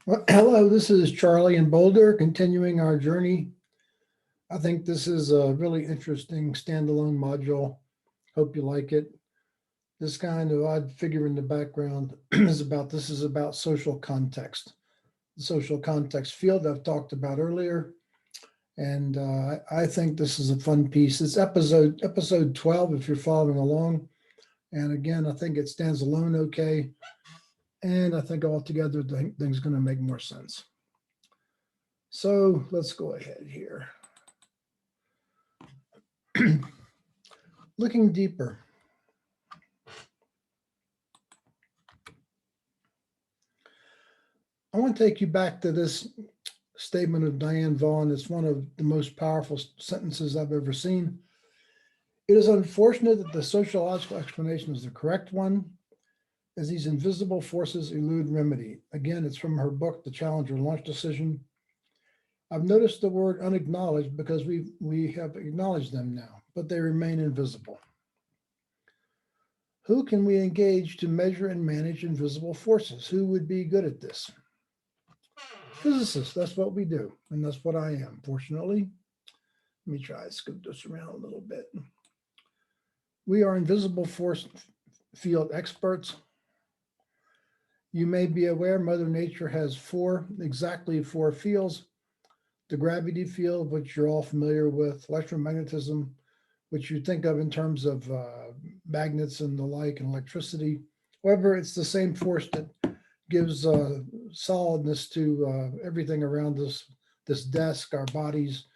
Well, hello, this is Charlie in Boulder, continuing our journey. I think this is a really interesting standalone module. Hope you like it. This kind of odd figure in the background is about social context. The social context field I've talked about earlier, and I think this is a fun piece. It's episode 12 if you're following along. And again, I think it stands alone okay, and I think altogether things going to make more sense. So let's go ahead here. Looking deeper, I want to take you back to this statement of Diane Vaughan. It's one of the most powerful sentences I've ever seen. It is unfortunate that the sociological explanation is the correct one, as these invisible forces elude remedy. Again, it's from her book, The Challenger Launch Decision. I've noticed the word unacknowledged because we have acknowledged them now, but they remain invisible. Who can we engage to measure and manage invisible forces? Who would be good at this? Physicists, that's what we do, and that's what I am, fortunately. Let me try to scoop this around a little bit. We are invisible force field experts. You may be aware Mother Nature has exactly four fields. The gravity field, which you're all familiar with, electromagnetism, which you think of in terms of magnets and the like, and electricity. However, it's the same force that gives solidness to everything around us, this desk, our bodies.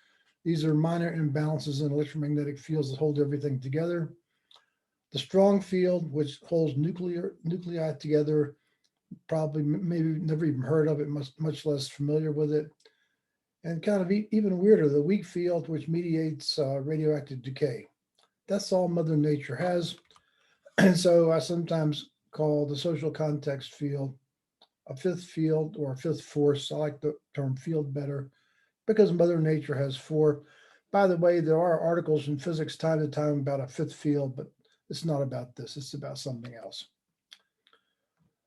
These are minor imbalances in electromagnetic fields that hold everything together. The strong field, which holds nuclei together, probably maybe never even heard of it, much less familiar with it. And kind of even weirder, the weak field, which mediates radioactive decay. That's all Mother Nature has. And so I sometimes call the social context field a fifth field or a fifth force. I like the term field better because Mother Nature has four. By the way, there are articles in physics time to time about a fifth field, but it's not about this. It's about something else.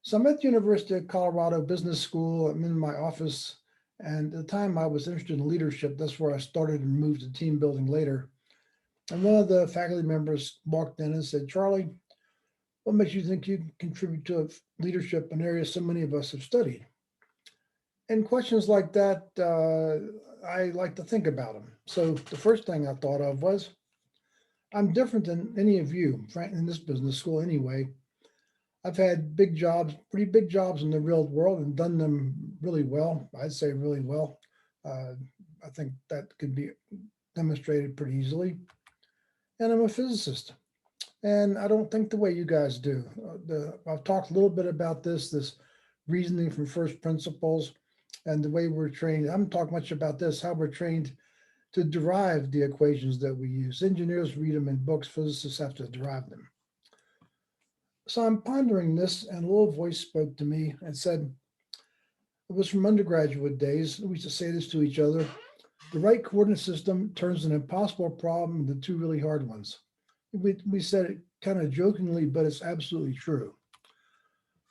So I'm at the University of Colorado Business School. I'm in my office. And at the time I was interested in leadership, that's where I started and moved to team building later. And one of the faculty members walked in and said, Charlie, what makes you think you can contribute to leadership, an area so many of us have studied? And questions like that, I like to think about them. So the first thing I thought of was, I'm different than any of you, frankly, in this business school anyway. I've had big jobs, pretty big jobs in the real world and done them really well. I'd say really well. Uh, I think that could be demonstrated pretty easily. And I'm a physicist. And I don't think the way you guys do. I've talked a little bit about this reasoning from first principles and the way we're trained. I haven't talked much about this, how we're trained to derive the equations that we use. Engineers read them in books, physicists have to derive them. So I'm pondering this, and a little voice spoke to me and said, it was from undergraduate days. We used to say this to each other. The right coordinate system turns an impossible problem into two really hard ones. We said it kind of jokingly, but it's absolutely true.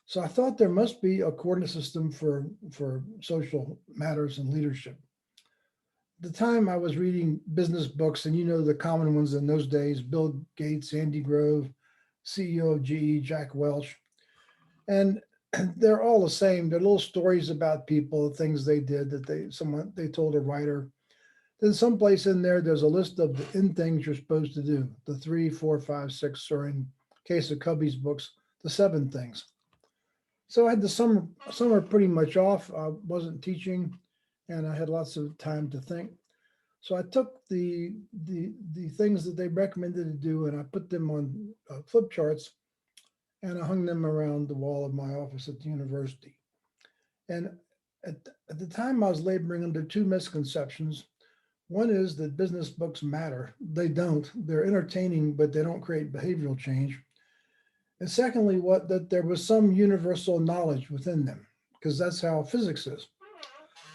So I thought there must be a coordinate system for social matters and leadership. At the time I was reading business books, and you know the common ones in those days, Bill Gates, Andy Grove, CEO of GE, Jack Welch. And they're all the same. They're little stories about people, things they did that they told a writer. Then someplace in there, there's a list of the in things you're supposed to do. The 3, 4, 5, 6, or in case of Cubby's books, the 7 things. So I had the summer pretty much off. I wasn't teaching, and I had lots of time to think. So I took the things that they recommended to do, and I put them on flip charts, and I hung them around the wall of my office at the university. And at the time, I was laboring under two misconceptions. One is that business books matter. They don't. They're entertaining, but they don't create behavioral change. And secondly, that there was some universal knowledge within them, because that's how physics is.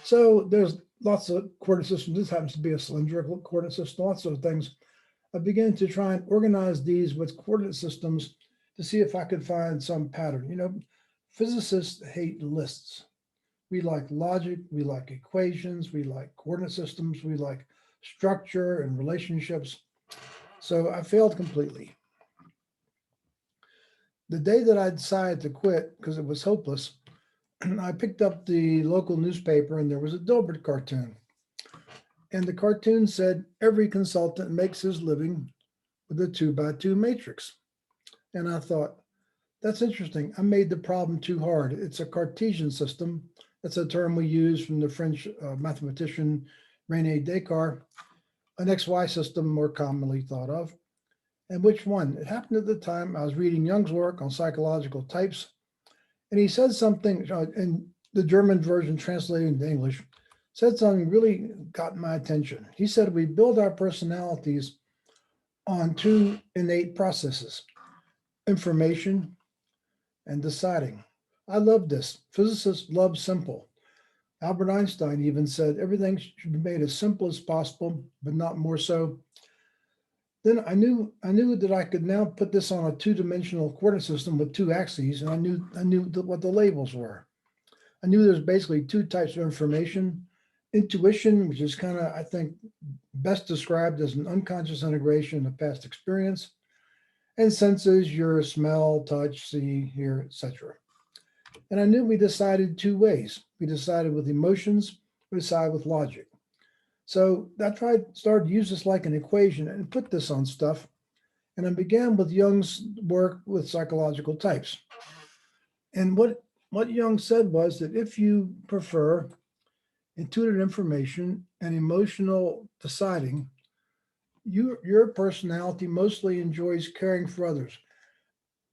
So there's lots of coordinate systems. This happens to be a cylindrical coordinate system, lots of things. I began to try and organize these with coordinate systems to see if I could find some pattern. You know, physicists hate lists. We like logic, we like equations, we like coordinate systems, we like structure and relationships. So I failed completely. The day that I decided to quit because it was hopeless, I picked up the local newspaper and there was a Dilbert cartoon. And the cartoon said every consultant makes his living with a 2x2 matrix. And I thought, that's interesting. I made the problem too hard. It's a Cartesian system. That's a term we use from the French mathematician René Descartes, an XY system more commonly thought of. And which one? It happened at the time I was reading Jung's work on psychological types. And he said something in the German version translated into English, said something really got my attention. He said, we build our personalities on two innate processes, information and deciding. I love this. Physicists love simple. Albert Einstein even said everything should be made as simple as possible, but not more so. Then I knew that I could now put this on a two-dimensional coordinate system with two axes, and I knew what the labels were. I knew there's basically two types of information. Intuition, which is kind of, I think, best described as an unconscious integration of past experience, and senses, your smell, touch, see, hear, etc. And I knew we decided two ways. We decided with emotions, we decided with logic. So I started to use this like an equation and put this on stuff. And I began with Jung's work with psychological types. And what Jung said was that if you prefer intuitive information and emotional deciding, your personality mostly enjoys caring for others.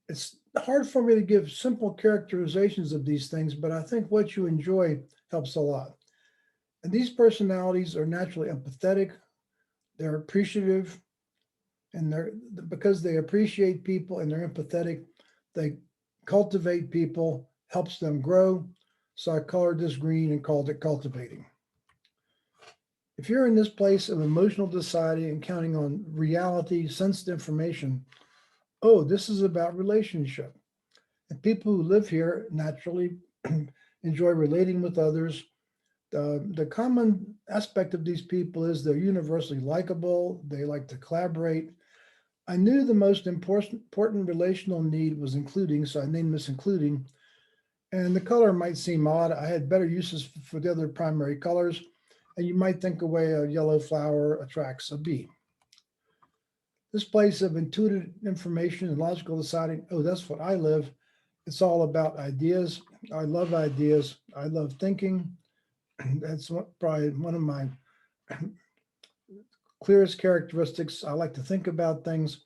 It's hard for me to give simple characterizations of these things, but I think what you enjoy helps a lot. And these personalities are naturally empathetic, they're appreciative, and because they appreciate people and they're empathetic, they cultivate people, helps them grow. So I colored this green and called it cultivating. If you're in this place of emotional deciding and counting on reality, sensed information, oh, this is about relationship. And people who live here naturally enjoy relating with others. The common aspect of these people is they're universally likable. They like to collaborate. I knew the most important relational need was including, so I named this including. And the color might seem odd. I had better uses for the other primary colors. And you might think away a yellow flower attracts a bee. This place of intuitive information and logical deciding, oh, that's what I live. It's all about ideas. I love ideas. I love thinking. That's probably one of my clearest characteristics. I like to think about things.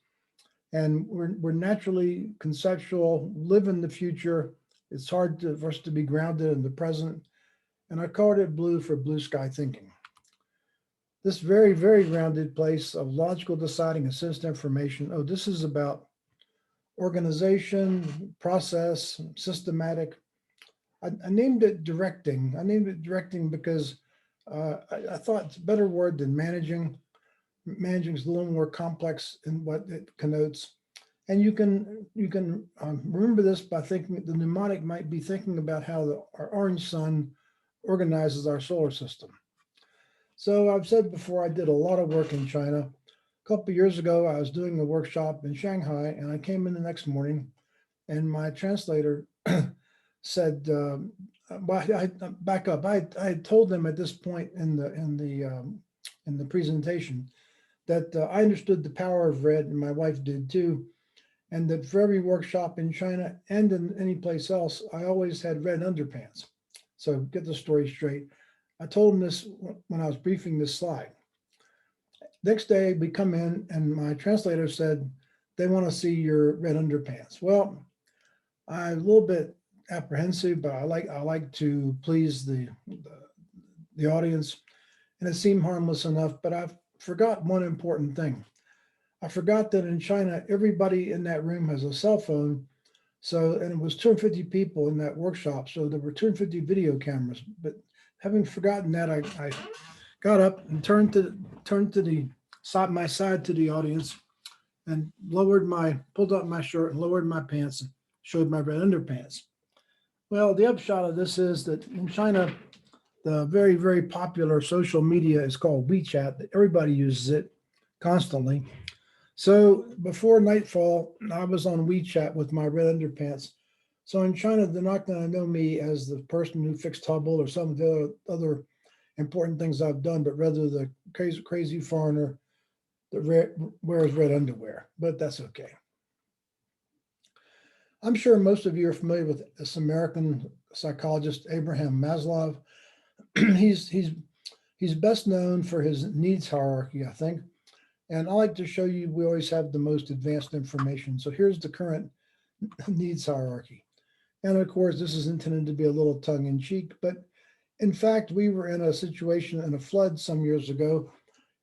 And we're naturally conceptual, live in the future. It's hard for us to be grounded in the present. And I called it blue for blue sky thinking. This very, very grounded place of logical deciding and sensed information. Oh, this is about organization, process, systematic. I named it directing. I named it directing because I thought it's a better word than managing. Managing is a little more complex in what it connotes. And you can remember this by thinking the mnemonic might be thinking about how our orange sun organizes our solar system. So I've said before, I did a lot of work in China. A couple of years ago, I was doing a workshop in Shanghai, and I came in the next morning, and my translator said, well, I back up. I had told them at this point in the presentation that I understood the power of red, and my wife did too, and that for every workshop in China and in any place else, I always had red underpants. So get the story straight. I told him this when I was briefing this slide. Next day, we come in, and my translator said, they want to see your red underpants. Well, I'm a little bit apprehensive, but I like to please the audience, and it seemed harmless enough, but I forgot one important thing. I forgot that in China, everybody in that room has a cell phone. So, and it was 250 people in that workshop. So there were 250 video cameras, but having forgotten that, I got up and turned to my side to the audience and pulled up my shirt and lowered my pants and showed my red underpants. Well, the upshot of this is that in China, the very, very popular social media is called WeChat. Everybody uses it constantly. So before nightfall, I was on WeChat with my red underpants. So in China, they're not going to know me as the person who fixed Hubble or some of the other important things I've done, but rather the crazy foreigner that wears red underwear. But that's okay. I'm sure most of you are familiar with this American psychologist, Abraham Maslow. he's he's he's best known for his needs hierarchy, I think. And I like to show you we always have the most advanced information. So here's the current needs hierarchy. And of course, this is intended to be a little tongue in cheek, but in fact, we were in a situation in a flood some years ago.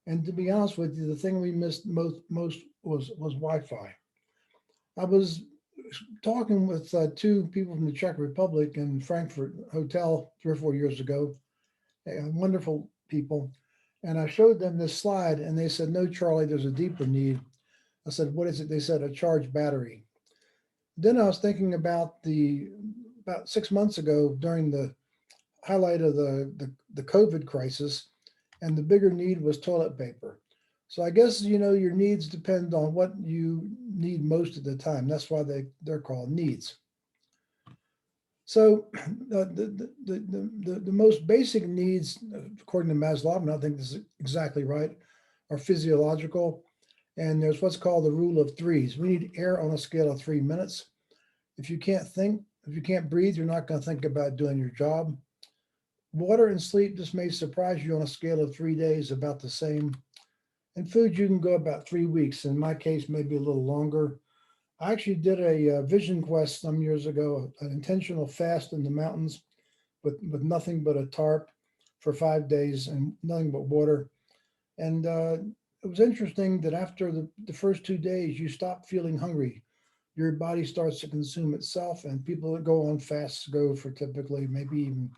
And to be honest with you, the thing we missed most was Wi-Fi. I was talking with two people from the Czech Republic in Frankfurt Hotel 3 or 4 years ago, wonderful people. And I showed them this slide and they said, no, Charlie, there's a deeper need. I said, what is it? They said, a charged battery. Then I was thinking about about 6 months ago during the highlight of the COVID crisis, and the bigger need was toilet paper. So I guess, your needs depend on what you need most at the time. That's why they're called needs. So the most basic needs, according to Maslow, and I think this is exactly right, are physiological. And there's what's called the rule of threes. We need air on a scale of 3 minutes. If you can't breathe, you're not going to think about doing your job. Water and sleep just may surprise you on a scale of 3 days, about the same. And food, you can go about 3 weeks. In my case, maybe a little longer. I actually did a vision quest some years ago, an intentional fast in the mountains with nothing but a tarp for 5 days and nothing but water. And it was interesting that after the first 2 days, you stop feeling hungry. Your body starts to consume itself, and people that go on fasts go for typically maybe even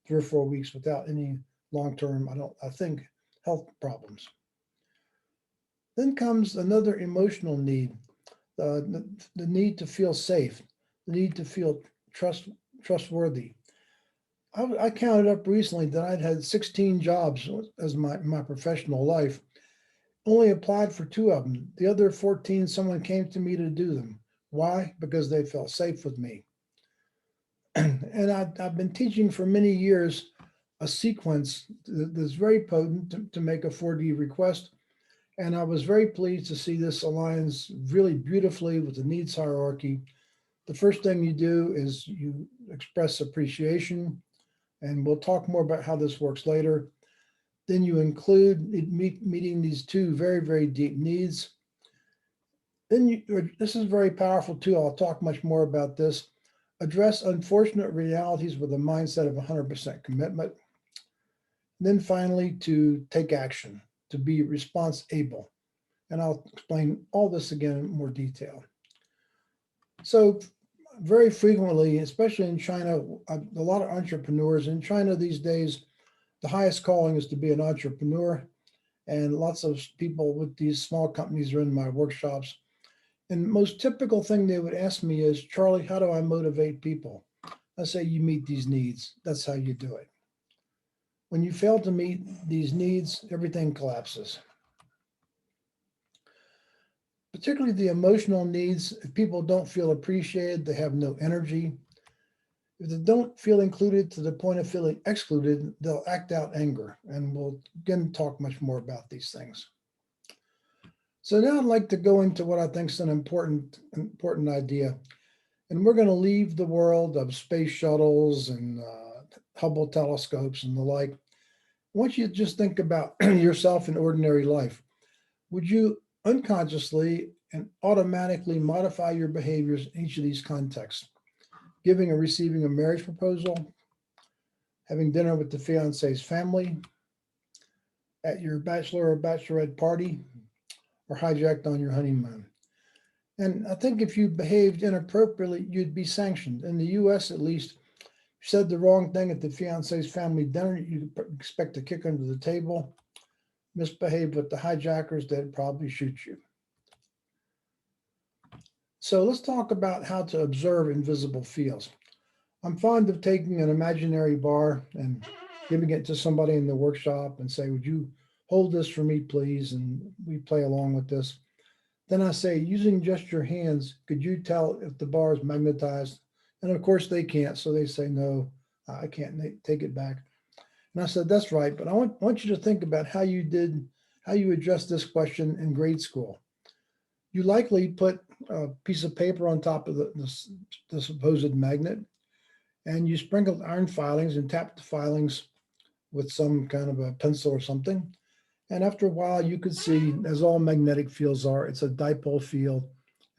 3 or 4 weeks without any long-term, I think, health problems. Then comes another emotional need, the need to feel safe, the need to feel trustworthy. I counted up recently that I'd had 16 jobs as my professional life, only applied for 2 of them. The other 14, someone came to me to do them. Why? Because they felt safe with me. And I've been teaching for many years a sequence that's very potent to make a 4D request. And I was very pleased to see this aligns really beautifully with the needs hierarchy. The first thing you do is you express appreciation, and we'll talk more about how this works later. Then you include meeting these two very, very deep needs. Then this is very powerful too. I'll talk much more about this. Address unfortunate realities with a mindset of 100% commitment. And then finally, to take action, to be response able. And I'll explain all this again in more detail. So very frequently, especially in China, a lot of entrepreneurs in China these days, the highest calling is to be an entrepreneur. And lots of people with these small companies are in my workshops. And the most typical thing they would ask me is, Charlie, how do I motivate people? I say, you meet these needs. That's how you do it. When you fail to meet these needs, everything collapses. Particularly the emotional needs, if people don't feel appreciated, they have no energy. If they don't feel included to the point of feeling excluded, they'll act out anger. And we'll again talk much more about these things. So now I'd like to go into what I think is an important idea. And we're going to leave the world of space shuttles and Hubble telescopes and the like. I want you to just think about yourself in ordinary life. Would you unconsciously and automatically modify your behaviors in each of these contexts? Giving or receiving a marriage proposal, having dinner with the fiance's family, at your bachelor or bachelorette party, or hijacked on your honeymoon. And I think if you behaved inappropriately, you'd be sanctioned. In the US, at least, if you said the wrong thing at the fiance's family dinner, you expect a kick under the table. Misbehave with the hijackers, they'd probably shoot you. So let's talk about how to observe invisible fields. I'm fond of taking an imaginary bar and giving it to somebody in the workshop and say, would you hold this for me, please? And we play along with this. Then I say, using just your hands, could you tell if the bar is magnetized? And of course they can't. So they say, no, I can't take it back. And I said, that's right. But I want you to think about how you addressed this question in grade school. You likely put a piece of paper on top of the supposed magnet, and you sprinkled iron filings and tapped the filings with some kind of a pencil or something. And after a while, you could see, as all magnetic fields are, it's a dipole field,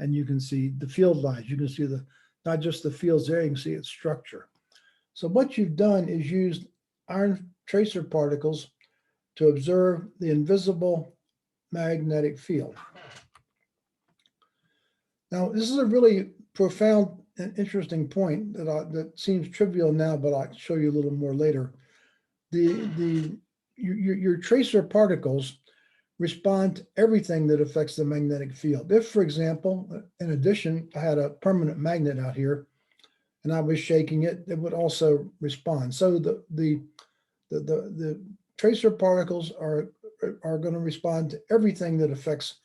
and you can see the field lines. You can see not just the fields there, you can see its structure. So what you've done is used iron tracer particles to observe the invisible magnetic field. Now, this is a really profound and interesting point that seems trivial now, but I'll show you a little more later. Your tracer particles respond to everything that affects the magnetic field. If, for example, in addition, I had a permanent magnet out here and I was shaking it, it would also respond. So the tracer particles are going to respond to everything that affects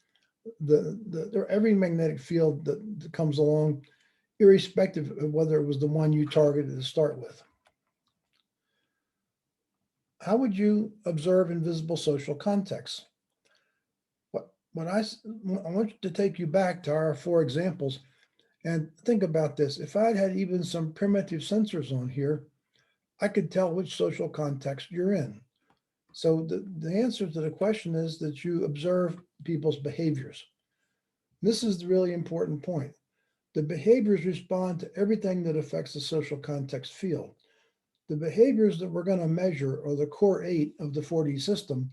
every magnetic field that comes along, irrespective of whether it was the one you targeted to start with. How would you observe invisible social contexts? I want to take you back to our 4 examples and think about this. If I'd had even some primitive sensors on here, I could tell which social context you're in. So the answer to the question is that you observe people's behaviors. This is the really important point. The behaviors respond to everything that affects the social context field. The behaviors that we're going to measure are the core 8 of the 4D system.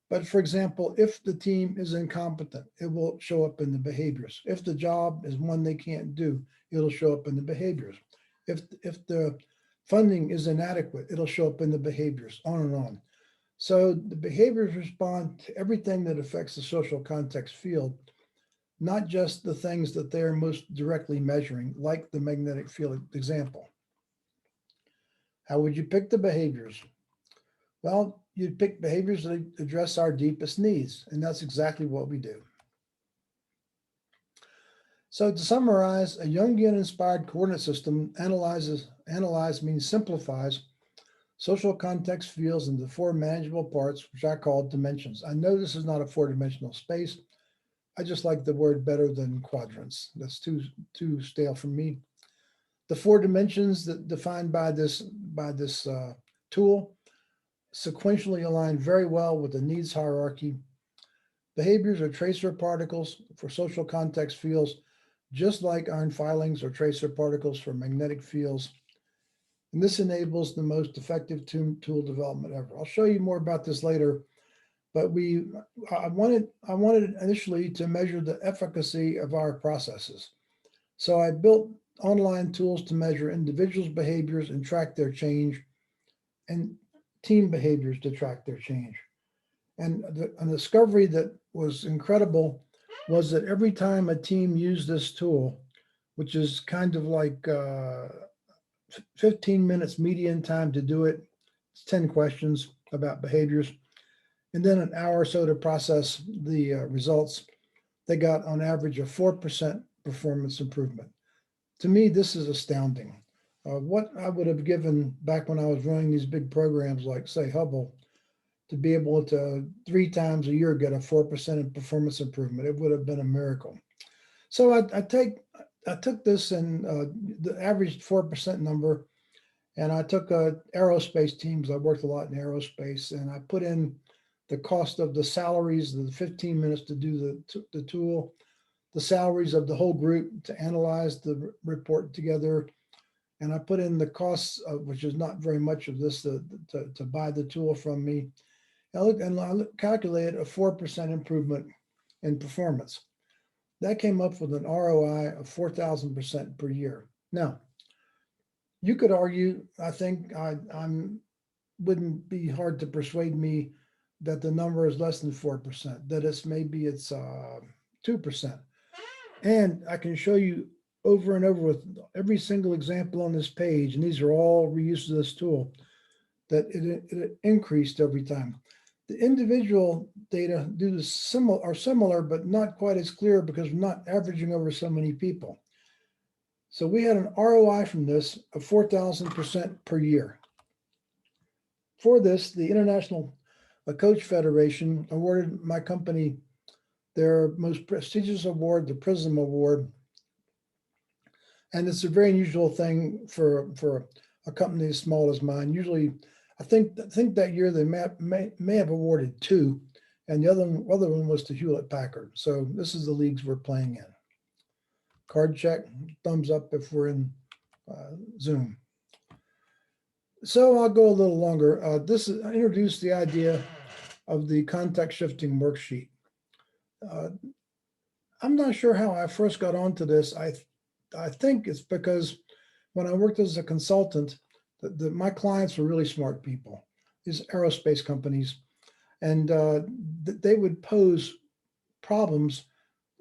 But for example, if the team is incompetent, it will show up in the behaviors. If the job is one they can't do, it'll show up in the behaviors. If the funding is inadequate, it'll show up in the behaviors, on and on. So the behaviors respond to everything that affects the social context field, not just the things that they're most directly measuring, like the magnetic field example. How would you pick the behaviors? Well, you'd pick behaviors that address our deepest needs, and that's exactly what we do. So to summarize, a Jungian-inspired coordinate system analyze means simplifies social context fields into 4 manageable parts, which I call dimensions. I know this is not a 4-dimensional space. I just like the word better than quadrants. That's too stale for me. The 4 dimensions that defined by this tool sequentially align very well with the needs hierarchy. Behaviors are tracer particles for social context fields, just like iron filings are tracer particles for magnetic fields. And this enables the most effective tool development ever. I'll show you more about this later, but I wanted initially to measure the efficacy of our processes. So I built online tools to measure individuals' behaviors and track their change, and team behaviors to track their change. And a discovery that was incredible was that every time a team used this tool, which is kind of like 15 minutes median time to do it, it's 10 questions about behaviors, and then an hour or so to process the results, they got on average a 4% performance improvement. To me, this is astounding. What I would have given back when I was running these big programs like, say, Hubble, to be able to 3 times a year get a 4% performance improvement, it would have been a miracle. So I took this and the average 4% number, and I took aerospace teams. I worked a lot in aerospace, and I put in the cost of the salaries, the 15 minutes to do the tool, the salaries of the whole group to analyze the report together. And I put in the costs, which is not very much of this, to buy the tool from me. I calculated a 4% improvement in performance. That came up with an ROI of 4,000% per year. Now, you could argue, I think wouldn't be hard to persuade me that the number is less than 4%, that maybe it's 2%. And I can show you over and over with every single example on this page, and these are all reuse of this tool, that it increased every time. The individual data are similar, but not quite as clear because we're not averaging over so many people. So we had an ROI from this of 4,000% per year. For this, the International Coach Federation awarded my company their most prestigious award, the Prism Award. And it's a very unusual thing for a company as small as mine. Usually, I think that year they may have awarded 2, and the other one was to Hewlett Packard. So this is the leagues we're playing in. Card check, thumbs up if we're in Zoom. So I'll go a little longer. I introduced the idea of the context shifting worksheet. I'm not sure how I first got onto this. I think it's because when I worked as a consultant, my clients were really smart people, these aerospace companies, and they would pose problems.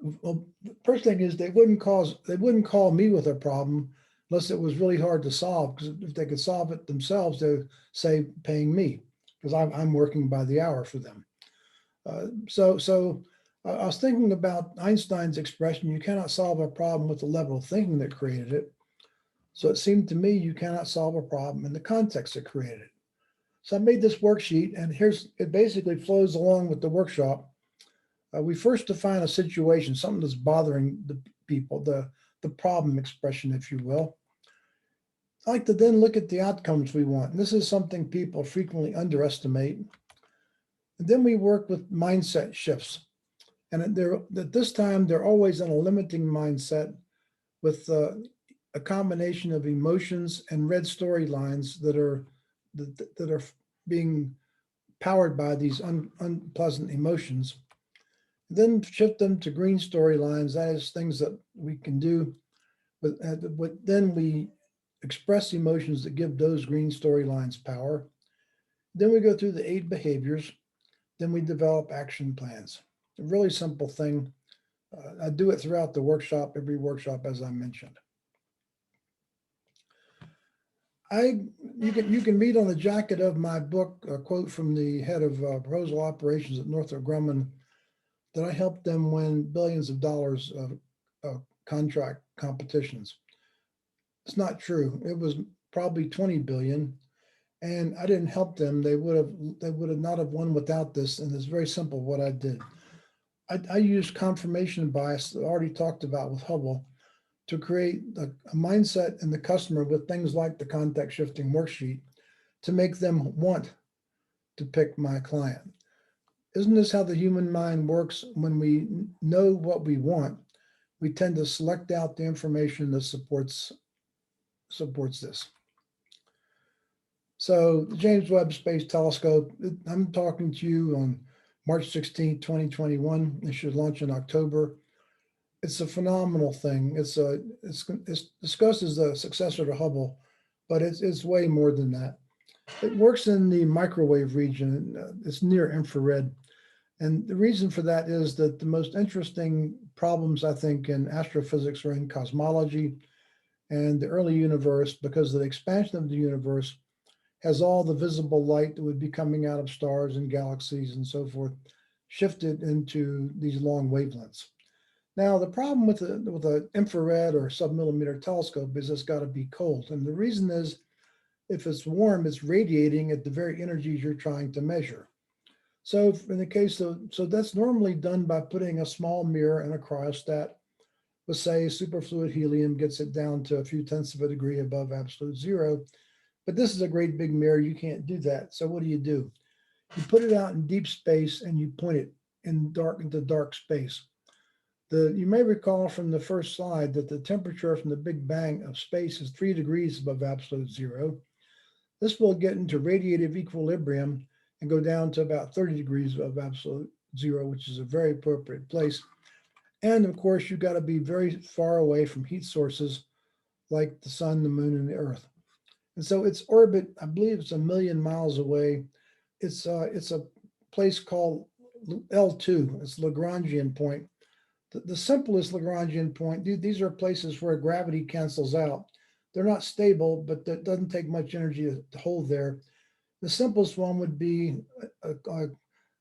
Well, the first thing is they wouldn't call me with a problem unless it was really hard to solve, because if they could solve it themselves, they would say paying me, because I'm working by the hour for them. So I was thinking about Einstein's expression, you cannot solve a problem with the level of thinking that created it. So it seemed to me you cannot solve a problem in the context that created it. So I made this worksheet, and it basically flows along with the workshop. We first define a situation, something that's bothering the people, the problem expression, if you will. I like to then look at the outcomes we want. And this is something people frequently underestimate. And then we work with mindset shifts. And at this time, they're always in a limiting mindset with a combination of emotions and red storylines that are being powered by these unpleasant emotions. Then shift them to green storylines. That is things that we can do. But then we express emotions that give those green storylines power. Then we go through the 8 behaviors. Then we develop action plans. A really simple thing. I do it throughout the workshop, every workshop, as I mentioned. You can read on the jacket of my book a quote from the head of proposal operations at Northrop Grumman that I helped them win billions of dollars of contract competitions. It's not true. It was probably 20 billion, and I didn't help them. They would have not have won without this. And it's very simple what I did. I used confirmation bias that I already talked about with Hubble to create a mindset in the customer with things like the context shifting worksheet to make them want to pick my client. Isn't this how the human mind works? When we know what we want, we tend to select out the information that supports this. So the James Webb Space Telescope, I'm talking to you on March 16, 2021. It should launch in October. It's a phenomenal thing. It's discussed as the successor to Hubble, but it's way more than that. It works in the microwave region. It's near infrared. And the reason for that is that the most interesting problems, I think, in astrophysics are in cosmology and the early universe, because the expansion of the universe has all the visible light that would be coming out of stars and galaxies and so forth shifted into these long wavelengths. Now, the problem with an infrared or submillimeter telescope is it's got to be cold. And the reason is, if it's warm, it's radiating at the very energies you're trying to measure. So in the case of, so that's normally done by putting a small mirror in a cryostat with, say, superfluid helium, gets it down to a few tenths of a degree above absolute zero. But this is a great big mirror. You can't do that. So what do? You put it out in deep space and you point it into dark space. You may recall from the first slide that the temperature from the Big Bang of space is 3 degrees above absolute zero. This will get into radiative equilibrium and go down to about 30 degrees of absolute zero, which is a very appropriate place. And of course, you've got to be very far away from heat sources like the sun, the moon, and the earth. And so its orbit, I believe it's 1 million miles away. It's a place called L2. It's Lagrangian point. The simplest Lagrangian point, these are places where gravity cancels out. They're not stable, but that doesn't take much energy to hold there. The simplest one would be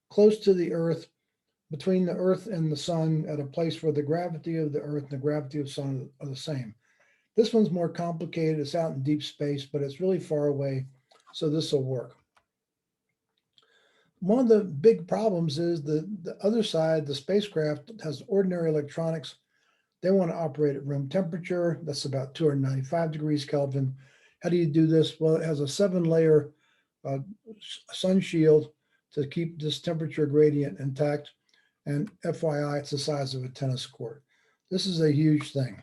close to the Earth, between the Earth and the Sun, at a place where the gravity of the Earth and the gravity of the Sun are the same. This one's more complicated. It's out in deep space, but it's really far away, so this will work. One of the big problems is the other side, the spacecraft, has ordinary electronics. They want to operate at room temperature. That's about 295 degrees Kelvin. How do you do this? Well, it has a 7-layer sun shield to keep this temperature gradient intact. And FYI, it's the size of a tennis court. This is a huge thing.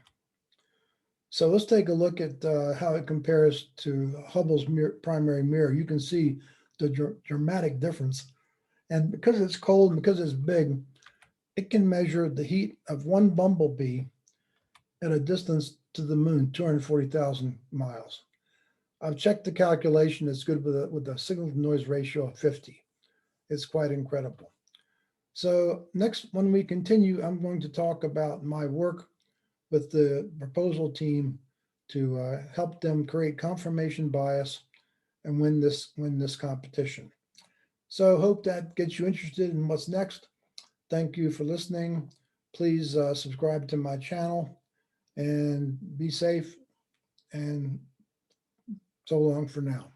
So let's take a look at how it compares to Hubble's primary mirror. You can see the dramatic difference. And because it's cold and because it's big, it can measure the heat of one bumblebee at a distance to the moon, 240,000 miles. I've checked the calculation. It's good with a signal to noise ratio of 50. It's quite incredible. So next, when we continue, I'm going to talk about my work with the proposal team to help them create confirmation bias and win this competition. So hope that gets you interested in what's next. Thank you for listening. Please subscribe to my channel and be safe, and so long for now.